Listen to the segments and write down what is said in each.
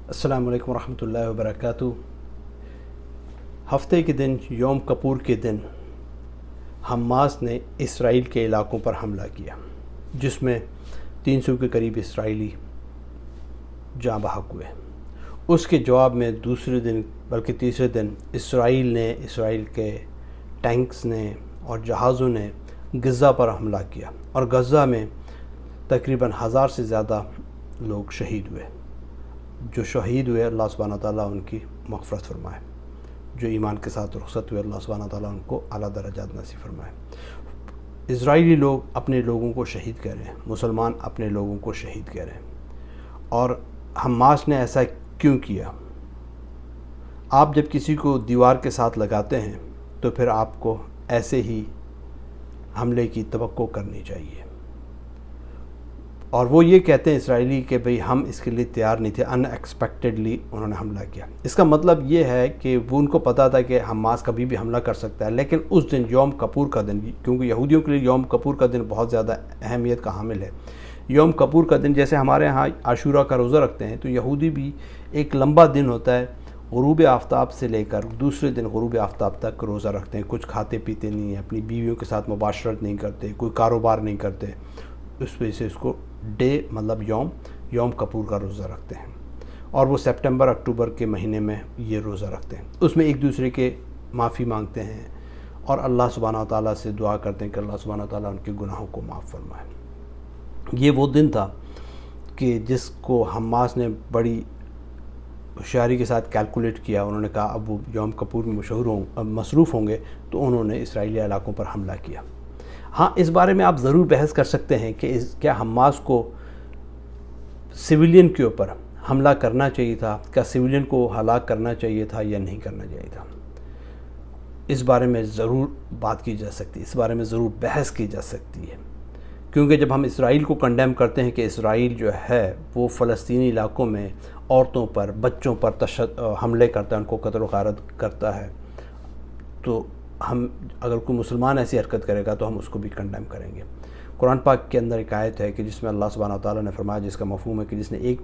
السلام علیکم ورحمۃ اللہ وبرکاتہ۔ ہفتے کے دن یوم کپور کے دن حماس نے اسرائیل کے علاقوں پر حملہ کیا، جس میں 300 کے قریب اسرائیلی جاں بحق ہوئے۔ اس کے جواب میں دوسرے دن بلکہ تیسرے دن اسرائیل کے ٹینکس نے اور جہازوں نے غزہ پر حملہ کیا، اور غزہ میں تقریباً 1000 سے زیادہ لوگ شہید ہوئے۔ جو شہید ہوئے اللہ سبحانہ تعالیٰ ان کی مغفرت فرمائے، جو ایمان کے ساتھ رخصت ہوئے اللہ سبحانہ تعالیٰ ان کو اعلیٰ درجات نصیب فرمائے۔ اسرائیلی لوگ اپنے لوگوں کو شہید کہہ رہے ہیں، مسلمان اپنے لوگوں کو شہید کہہ رہے ہیں۔ اور حماس نے ایسا کیوں کیا؟ آپ جب کسی کو دیوار کے ساتھ لگاتے ہیں تو پھر آپ کو ایسے ہی حملے کی توقع کرنی چاہیے، اور وہ یہ کہتے ہیں اسرائیلی کہ بھئی ہم اس کے لیے تیار نہیں تھے، ان ایکسپیکٹڈلی انہوں نے حملہ کیا۔ اس کا مطلب یہ ہے کہ وہ ان کو پتہ تھا کہ حماس کبھی بھی حملہ کر سکتا ہے، لیکن اس دن یوم کپور کا دن، کیونکہ یہودیوں کے لیے یوم کپور کا دن بہت زیادہ اہمیت کا حامل ہے۔ یوم کپور کا دن جیسے ہمارے ہاں عاشورہ کا روزہ رکھتے ہیں، تو یہودی بھی ایک لمبا دن ہوتا ہے، غروب آفتاب سے لے کر دوسرے دن غروب آفتاب تک روزہ رکھتے ہیں، کچھ کھاتے پیتے نہیں ہیں، اپنی بیویوں کے ساتھ مباشرت نہیں کرتے، کوئی کاروبار نہیں کرتے۔ اس وجہ سے اس کو مطلب یوم کپور کا روزہ رکھتے ہیں، اور وہ سپٹمبر اکتوبر کے مہینے میں یہ روزہ رکھتے ہیں۔ اس میں ایک دوسرے کے معافی مانگتے ہیں اور اللہ سبحانہ تعالیٰ سے دعا کرتے ہیں کہ اللہ سبحانہ تعالیٰ ان کے گناہوں کو معاف فرمائے۔ یہ وہ دن تھا کہ جس کو حماس نے بڑی ہوشیاری کے ساتھ کیلکولیٹ کیا۔ انہوں نے کہا اب وہ یوم کپور میں مصروف ہوں گے، تو انہوں نے اسرائیلی علاقوں پر حملہ کیا۔ ہاں، اس بارے میں آپ ضرور بحث کر سکتے ہیں کہ کیا حماس کو سویلین کے اوپر حملہ کرنا چاہیے تھا، کیا سویلین کو ہلاک کرنا چاہیے تھا یا نہیں کرنا چاہیے تھا۔ اس بارے میں ضرور بات کی جا سکتی ہے، اس بارے میں ضرور بحث کی جا سکتی ہے، کیونکہ جب ہم اسرائیل کو کنڈیم کرتے ہیں کہ اسرائیل جو ہے وہ فلسطینی علاقوں میں عورتوں پر، بچوں پر حملے کرتا ہے، ان کو قتل و غارت کرتا ہے، تو ہم اگر کوئی مسلمان ایسی حرکت کرے گا تو ہم اس کو بھی کنڈیم کریں گے۔ قرآن پاک کے اندر ایک آیت ہے کہ جس میں اللہ سبحانہ تعالیٰ نے فرمایا، جس کا مفہوم ہے کہ جس نے ایک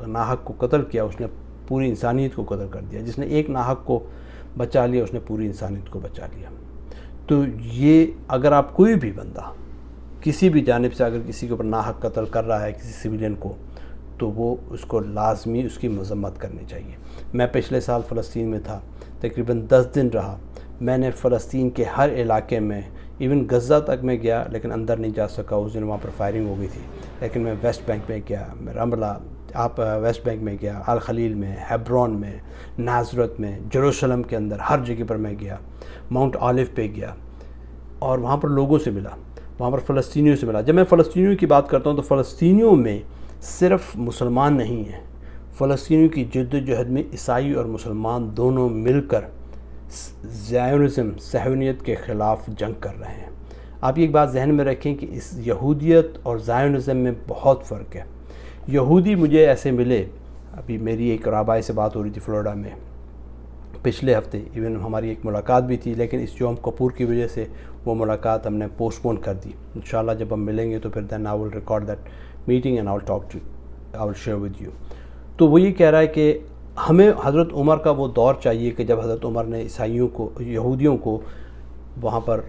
ناحق کو قتل کیا اس نے پوری انسانیت کو قتل کر دیا، جس نے ایک ناحق کو بچا لیا اس نے پوری انسانیت کو بچا لیا۔ تو یہ اگر آپ کوئی بھی بندہ کسی بھی جانب سے اگر کسی کے اوپر ناحق قتل کر رہا ہے کسی سویلین کو، تو وہ اس کو لازمی اس کی مذمت کرنی چاہیے۔ میں پچھلے سال فلسطین میں تھا، تقریباً 10 دن رہا۔ میں نے فلسطین کے ہر علاقے میں، ایون غزہ تک میں گیا لیکن اندر نہیں جا سکا، اس دن وہاں پر فائرنگ ہو گئی تھی، لیکن میں ویسٹ بینک میں گیا، میں رملہ ویسٹ بینک میں گیا، الخلیل میں، ہیبرون میں، نازرت میں، جروسلم کے اندر ہر جگہ پر میں گیا، ماؤنٹ آلیو پہ گیا، اور وہاں پر لوگوں سے ملا، وہاں پر فلسطینیوں سے ملا۔ جب میں فلسطینیوں کی بات کرتا ہوں تو فلسطینیوں میں صرف مسلمان نہیں ہیں، فلسطینیوں کی جد و جہد میں عیسائی اور مسلمان دونوں مل کر زائونزم، صہیونیت کے خلاف جنگ کر رہے ہیں۔ آپ یہ ایک بات ذہن میں رکھیں کہ اس یہودیت اور زائونزم میں بہت فرق ہے۔ یہودی مجھے ایسے ملے، ابھی میری ایک رابعہ سے بات ہو رہی تھی فلوریڈا میں پچھلے ہفتے، ایون ہماری ایک ملاقات بھی تھی، لیکن اس یوم کپور کی وجہ سے وہ ملاقات ہم نے پوسٹ پون کر دی۔ انشاءاللہ جب ہم ملیں گے تو پھر then I will record that meeting and I will share with you. تو وہ یہ کہہ رہا ہے کہ ہمیں حضرت عمر کا وہ دور چاہیے کہ جب حضرت عمر نے عیسائیوں کو، یہودیوں کو وہاں پر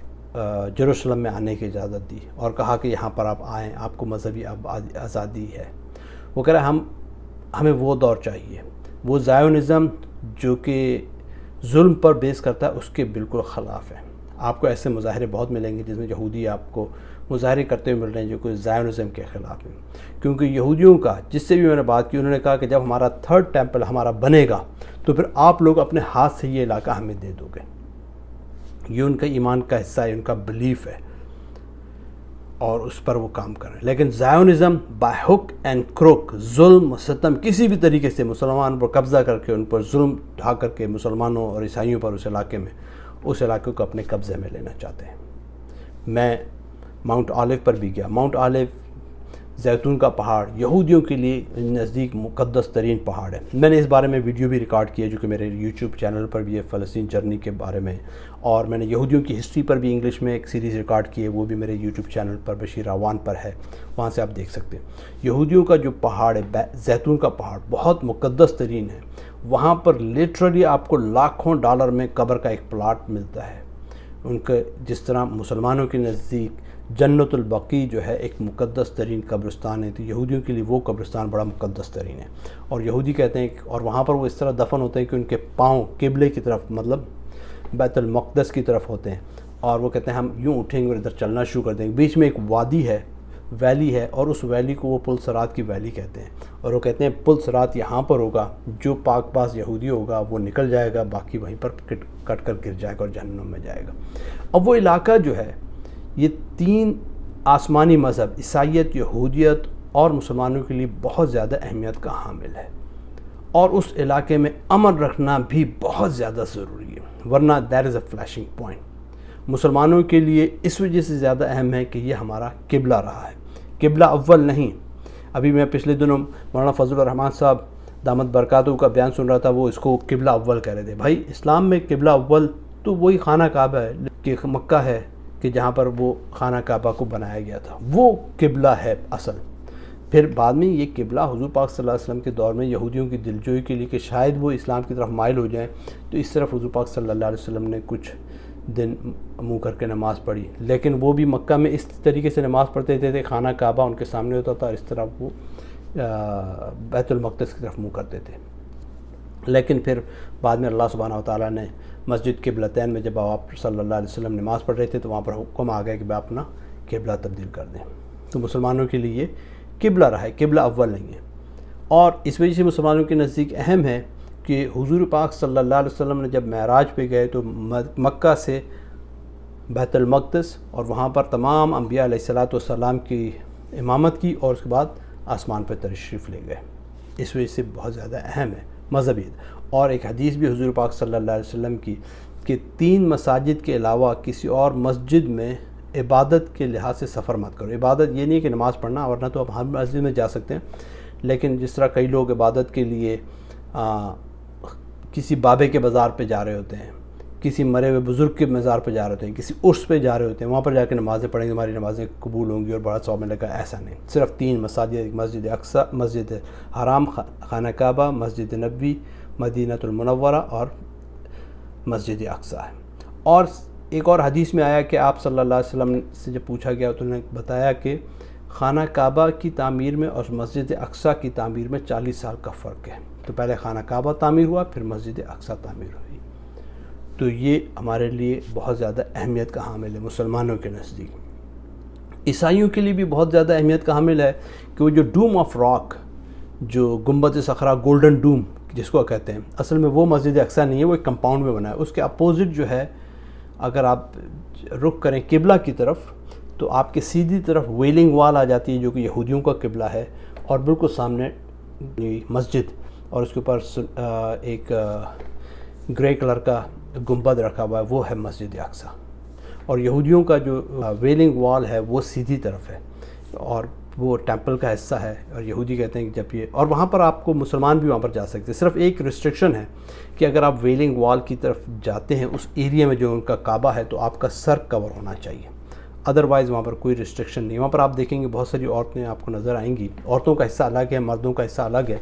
جروسلم میں آنے کی اجازت دی اور کہا کہ یہاں پر آپ آئیں، آپ کو مذہبی آزادی ہے۔ وہ کہہ رہا ہے ہمیں وہ دور چاہیے۔ وہ زائونزم جو کہ ظلم پر بیس کرتا ہے اس کے بالکل خلاف ہے۔ آپ کو ایسے مظاہرے بہت ملیں گے جس میں یہودی آپ کو مظاہرے کرتے ہوئے مل رہے ہیں جو کوئی زائونزم کے خلاف ہیں، کیونکہ یہودیوں کا، جس سے بھی میں نے بات کی، انہوں نے کہا کہ جب ہمارا 3rd ٹیمپل ہمارا بنے گا تو پھر آپ لوگ اپنے ہاتھ سے یہ علاقہ ہمیں دے دو گے۔ یہ ان کا ایمان کا حصہ ہے، ان کا بلیف ہے، اور اس پر وہ کام کر رہے ہیں۔ لیکن زائونزم بائی ہک اینڈ کروک، ظلم و ستم، کسی بھی طریقے سے مسلمان پر قبضہ کر کے، ان پر ظلم ڈھا کر کے مسلمانوں اور عیسائیوں پر اس علاقے میں، اس علاقے کو اپنے قبضے میں لینا چاہتے ہیں۔ میں ماؤنٹ آلیو پر بھی گیا۔ ماؤنٹ آلیو زیتون کا پہاڑ یہودیوں کے لیے نزدیک مقدس ترین پہاڑ ہے۔ میں نے اس بارے میں ویڈیو بھی ریکارڈ کیا جو کہ میرے یوٹیوب چینل پر بھی ہے، فلسطین جرنی کے بارے میں، اور میں نے یہودیوں کی ہسٹری پر بھی انگلش میں ایک سیریز ریکارڈ کی ہے، وہ بھی میرے یوٹیوب چینل پر بشیر اعوان پر ہے، وہاں سے آپ دیکھ سکتے ہیں۔ یہودیوں کا جو پہاڑ ہے زیتون کا پہاڑ بہت مقدس ترین ہے، وہاں پر لٹرلی آپ کو لاکھوں ڈالر میں قبر کا ایک پلاٹ ملتا ہے۔ ان کے جس طرح مسلمانوں کے نزدیک جنت البقیع جو ہے ایک مقدس ترین قبرستان ہے، تو یہودیوں کے لیے وہ قبرستان بڑا مقدس ترین ہے، اور یہودی کہتے ہیں اور وہاں پر وہ اس طرح دفن ہوتے ہیں کہ ان کے پاؤں قبلے کی طرف مطلب بیت المقدس کی طرف ہوتے ہیں، اور وہ کہتے ہیں ہم یوں اٹھیں گے اور ادھر چلنا شروع کر دیں گے۔ بیچ میں ایک وادی ہے، ویلی ہے، اور اس ویلی کو وہ پل صراط کی ویلی کہتے ہیں، اور وہ کہتے ہیں پل صراط یہاں پر ہوگا، جو پاک باز یہودی ہوگا وہ نکل جائے گا، باقی وہیں پر کٹ کر گر جائے گا اور جہنم میں جائے گا۔ اب وہ علاقہ جو ہے یہ تین آسمانی مذہب عیسائیت، یہودیت اور مسلمانوں کے لیے بہت زیادہ اہمیت کا حامل ہے، اور اس علاقے میں امن رکھنا بھی بہت زیادہ ضروری ہے، ورنہ دیر از اے فلیشنگ پوائنٹ۔ مسلمانوں کے لیے اس وجہ سے زیادہ اہم ہے کہ یہ ہمارا قبلہ رہا ہے، قبلہ اول نہیں۔ ابھی میں پچھلے دنوں مولانا فضل الرحمان صاحب دامت برکاتہ کا بیان سن رہا تھا، وہ اس کو قبلہ اول کہہ رہے تھے۔ بھائی اسلام میں قبلہ اول تو وہی خانہ کعبہ ہے کہ مکہ ہے، کہ جہاں پر وہ خانہ کعبہ کو بنایا گیا تھا، وہ قبلہ ہے اصل۔ پھر بعد میں یہ قبلہ حضور پاک صلی اللہ علیہ وسلم کے دور میں یہودیوں کی دلجوئی کے لیے کہ شاید وہ اسلام کی طرف مائل ہو جائیں، تو اس طرف حضور پاک صلی اللہ علیہ وسلم نے کچھ دن منہ کر کے نماز پڑھی، لیکن وہ بھی مکہ میں اس طریقے سے نماز پڑھتے تھے، خانہ کعبہ ان کے سامنے ہوتا تھا، اس طرح وہ بیت المقدس کی طرف منہ کرتے تھے۔ لیکن پھر بعد میں اللہ سبحانہ و تعالیٰ نے مسجد قبلتین میں جب آپ صلی اللہ علیہ وسلم نماز پڑھ رہے تھے تو وہاں پر حکم آ گیا کہ آپ اپنا قبلہ تبدیل کر دیں، تو مسلمانوں کے لیے قبلہ رہا ہے، قبلہ اول نہیں ہے۔ اور اس وجہ سے مسلمانوں کے نزدیک اہم ہے کہ حضور پاک صلی اللہ علیہ وسلم نے جب معراج پہ گئے تو مکہ سے بیت المقدس اور وہاں پر تمام انبیاء علیہ السلام کی امامت کی، اور اس کے بعد آسمان پہ تشریف لے گئے۔ اس وجہ سے بہت زیادہ اہم ہے مذہبی۔ اور ایک حدیث بھی حضور پاک صلی اللہ علیہ وسلم کی کہ 3 مساجد کے علاوہ کسی اور مسجد میں عبادت کے لحاظ سے سفر مت کرو۔ عبادت یہ نہیں کہ نماز پڑھنا، ورنہ تو آپ ہر مسجد میں جا سکتے ہیں، لیکن جس طرح کئی لوگ عبادت کے لیے کسی بابے کے بازار پہ جا رہے ہوتے ہیں، کسی مرے ہوئے بزرگ کے مزار پہ جا رہے ہوتے ہیں، کسی عرس پہ جا رہے ہوتے ہیں، وہاں پر جا کے نمازیں پڑھیں گے ہماری نمازیں قبول ہوں گی اور بڑا ثواب ملے گا، ایسا نہیں۔ صرف 3 مساجد، مسجد اقصی، مسجد حرام خانہ کعبہ، مسجد نبوی مدینہ المنورہ اور مسجد اقصی ہے۔ اور ایک اور حدیث میں آیا کہ آپ صلی اللہ علیہ وسلم سے جب پوچھا گیا تو انہوں نے بتایا کہ خانہ کعبہ کی تعمیر میں اور مسجد اقصی کی تعمیر میں 40 سال کا فرق ہے، تو پہلے خانہ کعبہ تعمیر ہوا پھر مسجد اقصی تعمیر ہوئی۔ تو یہ ہمارے لیے بہت زیادہ اہمیت کا حامل ہے مسلمانوں کے نزدیک۔ عیسائیوں کے لیے بھی بہت زیادہ اہمیت کا حامل ہے کہ وہ جو ڈوم آف راک، جو گنبد صخرہ گولڈن ڈوم جس کو کہتے ہیں، اصل میں وہ مسجد اقصی نہیں ہے، وہ ایک کمپاؤنڈ میں بنا ہے۔ اس کے اپوزٹ جو ہے، اگر آپ رخ کریں قبلہ کی طرف تو آپ کے سیدھی طرف ویلنگ وال آ جاتی ہے جو کہ یہودیوں کا قبلہ ہے، اور بالکل سامنے مسجد، اور اس کے اوپر ایک گرے کلر کا گنبد رکھا ہوا ہے، وہ ہے مسجد اقصی۔ اور یہودیوں کا جو ویلنگ وال ہے وہ سیدھی طرف ہے، اور وہ ٹیمپل کا حصہ ہے، اور یہودی کہتے ہیں کہ جب یہ، اور وہاں پر آپ کو مسلمان بھی وہاں پر جا سکتے ہیں۔ صرف ایک ریسٹرکشن ہے کہ اگر آپ ویلنگ وال کی طرف جاتے ہیں اس ایریا میں جو ان کا کعبہ ہے تو آپ کا سر کور ہونا چاہیے، ادروائز وہاں پر کوئی ریسٹرکشن نہیں۔ وہاں پر آپ دیکھیں گے بہت ساری عورتیں آپ کو نظر آئیں گی، عورتوں کا حصہ الگ ہے، مردوں کا حصہ الگ ہے،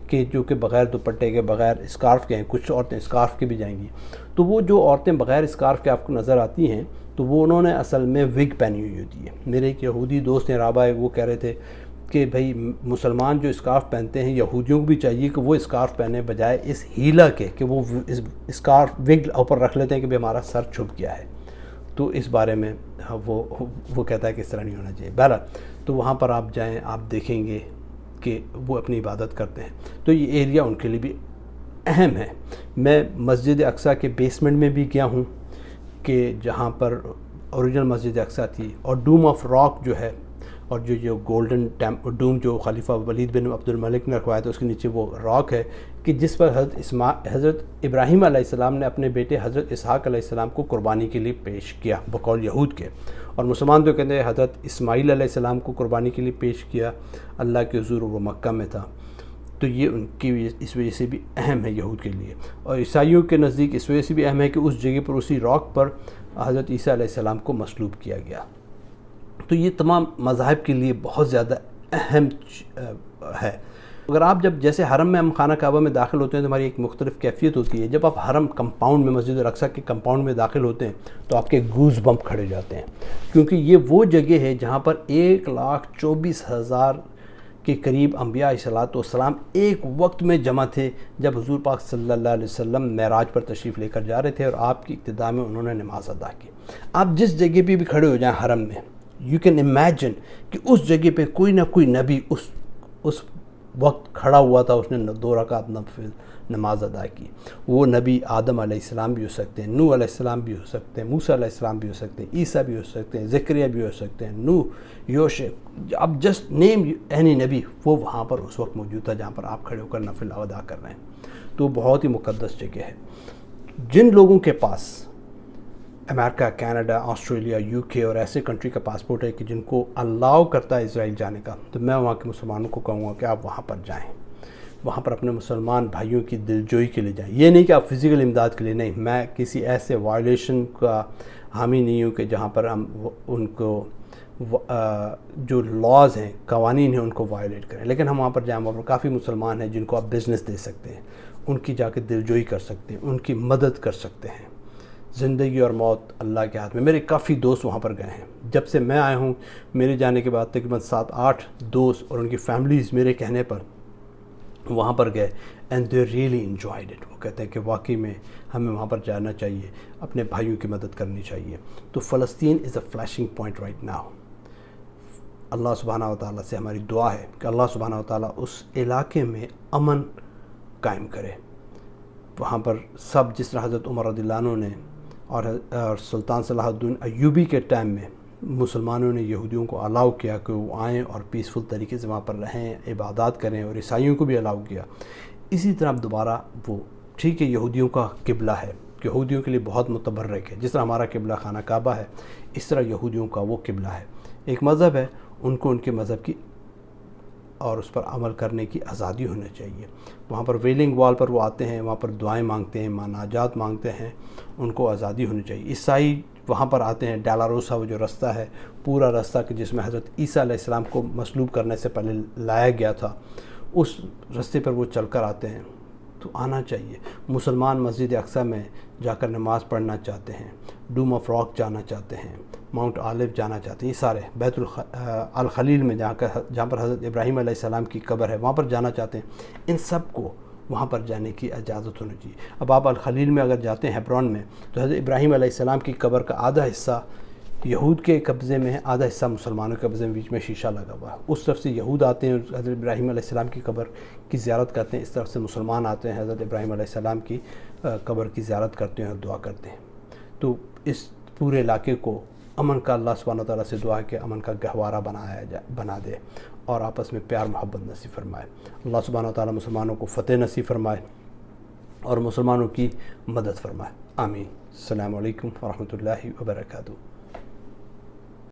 کہ جو کہ بغیر دوپٹے کے، بغیر اسکارف کے ہیں، کچھ عورتیں اسکارف کے بھی جائیں گی۔ تو وہ جو عورتیں بغیر اسکارف کے آپ کو نظر آتی ہیں تو وہ انہوں نے اصل میں وگ پہنی ہوئی ہوتی ہے۔ میرے ایک یہودی دوست ہیں رابع، وہ کہہ رہے تھے کہ بھائی مسلمان جو اسکارف پہنتے ہیں یہودیوں کو بھی چاہیے کہ وہ اسکارف پہنے، بجائے اس ہیلا کے کہ وہ اسکارف وگ اوپر رکھ لیتے ہیں کہ بھائی ہمارا سر چھپ گیا ہے۔ تو اس بارے میں وہ کہتا ہے کہ اس طرح نہیں ہونا چاہیے۔ بہرحال تو وہاں پر آپ جائیں، آپ دیکھیں گے کہ وہ اپنی عبادت کرتے ہیں، تو یہ ایریا ان کے لیے بھی اہم ہے۔ میں مسجد اقصی کے بیسمنٹ میں بھی گیا ہوں کہ جہاں پر اوریجنل مسجد اقصی تھی، اور ڈوم آف راک جو ہے، اور جو گولڈن ڈوم جو خلیفہ ولید بن عبد الملک نے رکھوایا تھا اس کے نیچے وہ راک ہے کہ جس پر حضرت ابراہیم علیہ السلام نے اپنے بیٹے حضرت اسحاق علیہ السلام کو قربانی کے لیے پیش کیا بقول یہود کے، اور مسلمان تو کہتے ہیں حضرت اسماعیل علیہ السلام کو قربانی کے لیے پیش کیا اللہ کے حضور، وہ مکہ میں تھا، تو یہ ان کی اس وجہ سے بھی اہم ہے یہود کے لیے، اور عیسائیوں کے نزدیک اس وجہ سے بھی اہم ہے کہ اس جگہ پر اسی راک پر حضرت عیسیٰ علیہ السلام کو مصلوب کیا گیا۔ تو یہ تمام مذاہب کے لیے بہت زیادہ اہم ہے۔ اگر آپ جیسے حرم میں ہم خانہ کعبہ میں داخل ہوتے ہیں تو ہماری ایک مختلف کیفیت ہوتی ہے، جب آپ حرم کمپاؤنڈ میں مسجد الاقصیٰ کے کمپاؤنڈ میں داخل ہوتے ہیں تو آپ کے گوز بمپ کھڑے جاتے ہیں، کیونکہ یہ وہ جگہ ہے جہاں پر 1,24,000 کے قریب انبیاء صلوات والسلام ایک وقت میں جمع تھے جب حضور پاک صلی اللہ علیہ وسلم معراج پر تشریف لے کر جا رہے تھے، اور آپ کی ابتدا میں انہوں نے نماز ادا کی۔ آپ جس جگہ پہ بھی کھڑے ہو جائیں حرم میں، یو کین امیجن کہ اس جگہ پہ کوئی نہ کوئی نبی اس وقت کھڑا ہوا تھا، اس نے 2 رکعت نفل نماز ادا کی۔ وہ نبی آدم علیہ السلام بھی ہو سکتے ہیں، نوح علیہ السلام بھی ہو سکتے ہیں، موسیٰ علیہ السلام بھی ہو سکتے ہیں، عیسیٰ بھی ہو سکتے ہیں، زکریا بھی ہو سکتے ہیں، نوح، یوشع، اب جسٹ نیم اینی نبی، وہ وہاں پر اس وقت موجود تھا جہاں پر آپ کھڑے ہو کر نفل ادا کر رہے ہیں۔ تو بہت ہی مقدس جگہ ہے۔ جن لوگوں کے پاس امریکہ، کینیڈا، آسٹریلیا، UK اور ایسے کنٹری کا پاسپورٹ ہے کہ جن کو الاؤ کرتا ہے اسرائیل جانے کا، تو میں وہاں کے مسلمانوں کو کہوں گا کہ آپ وہاں پر جائیں، وہاں پر اپنے مسلمان بھائیوں کی دلجوئی کے لیے جائیں۔ یہ نہیں کہ آپ فزیکل امداد کے لیے، نہیں، میں کسی ایسے وائلیشن کا حامی نہیں ہوں کہ جہاں پر ہم ان کو جو لاز ہیں، قوانین ہیں، ان کو وائلیٹ کریں، لیکن ہم وہاں پر جائیں، وہاں پر کافی مسلمان ہیں جن کو آپ بزنس دے سکتے ہیں، ان کی جا کے دلجوئی کر سکتے ہیں، ان کی مدد کر سکتے ہیں۔ زندگی اور موت اللہ کے ہاتھ میں۔ میرے کافی دوست وہاں پر گئے ہیں، جب سے میں آیا ہوں میرے جانے کے بعد تقریباً 7-8 دوست اور ان کی فیملیز میرے کہنے پر وہاں پر گئے، and they really enjoyed it. وہ کہتے ہیں کہ واقعی میں ہمیں وہاں پر جانا چاہیے، اپنے بھائیوں کی مدد کرنی چاہیے۔ تو فلسطین از اے فلیشنگ پوائنٹ رائٹ ناؤ۔ اللہ سبحانہ و تعالیٰ سے ہماری دعا ہے کہ اللہ سبحانہ و تعالیٰ اس علاقے میں امن قائم کرے۔ وہاں پر سب، جس طرح حضرت عمر رضی اللہ عنہ نے اور سلطان صلاح الدین ایوبی کے ٹائم میں مسلمانوں نے یہودیوں کو الاؤ کیا کہ وہ آئیں اور پیسفل طریقے سے وہاں پر رہیں، عبادات کریں، اور عیسائیوں کو بھی الاؤ کیا۔ اسی طرح اب دوبارہ وہ، ٹھیک ہے، یہودیوں کا قبلہ ہے، یہودیوں کے لیے بہت متبرک ہے، جس طرح ہمارا قبلہ خانہ کعبہ ہے، اس طرح یہودیوں کا وہ قبلہ ہے، ایک مذہب ہے، ان کو ان کے مذہب کی اور اس پر عمل کرنے کی آزادی ہونا چاہیے۔ وہاں پر ویلنگ وال پر وہ آتے ہیں، وہاں پر دعائیں مانگتے ہیں، مناجات مانگتے ہیں، ان کو آزادی ہونی چاہیے۔ عیسائی وہاں پر آتے ہیں، ڈالاروسا وہ جو رستہ ہے، پورا رستہ کہ جس میں حضرت عیسیٰ علیہ السلام کو مصلوب کرنے سے پہلے لایا گیا تھا، اس رستے پر وہ چل کر آتے ہیں، تو آنا چاہیے۔ مسلمان مسجد اقصیٰ میں جا کر نماز پڑھنا چاہتے ہیں، ڈوم آف راک جانا چاہتے ہیں، ماؤنٹ آلف جانا چاہتے ہیں، یہ سارے بیت الخلیل میں جہاں پر حضرت ابراہیم علیہ السلام کی قبر ہے، وہاں پر جانا چاہتے ہیں، ان سب کو وہاں پر جانے کی اجازت ہونی چاہیے۔ اب آپ الخلیل میں اگر جاتے ہیں، ہیبرون میں، تو حضرت ابراہیم علیہ السلام کی قبر کا آدھا حصہ یہود کے قبضے میں ہے، آدھا حصہ مسلمانوں کے قبضے میں، بیچ میں شیشہ لگا ہوا ہے۔ اس طرف سے یہود آتے ہیں، حضرت ابراہیم علیہ السلام کی قبر کی زیارت کرتے ہیں، اس طرف سے مسلمان آتے ہیں، حضرت ابراہیم علیہ السلام کی قبر کی زیارت کرتے ہیں اور دعا کرتے ہیں۔ تو اس پورے علاقے کو امن کا اللہ سبحانہ و تعالیٰ سے دعا ہے کہ امن کا گہوارہ بنا دے اور آپس میں پیار محبت نصیب فرمائے۔ اللہ سبحانہ و تعالیٰ مسلمانوں کو فتح نصیب فرمائے اور مسلمانوں کی مدد فرمائے، آمین۔ السلام علیکم ورحمۃ اللہ وبرکاتہ۔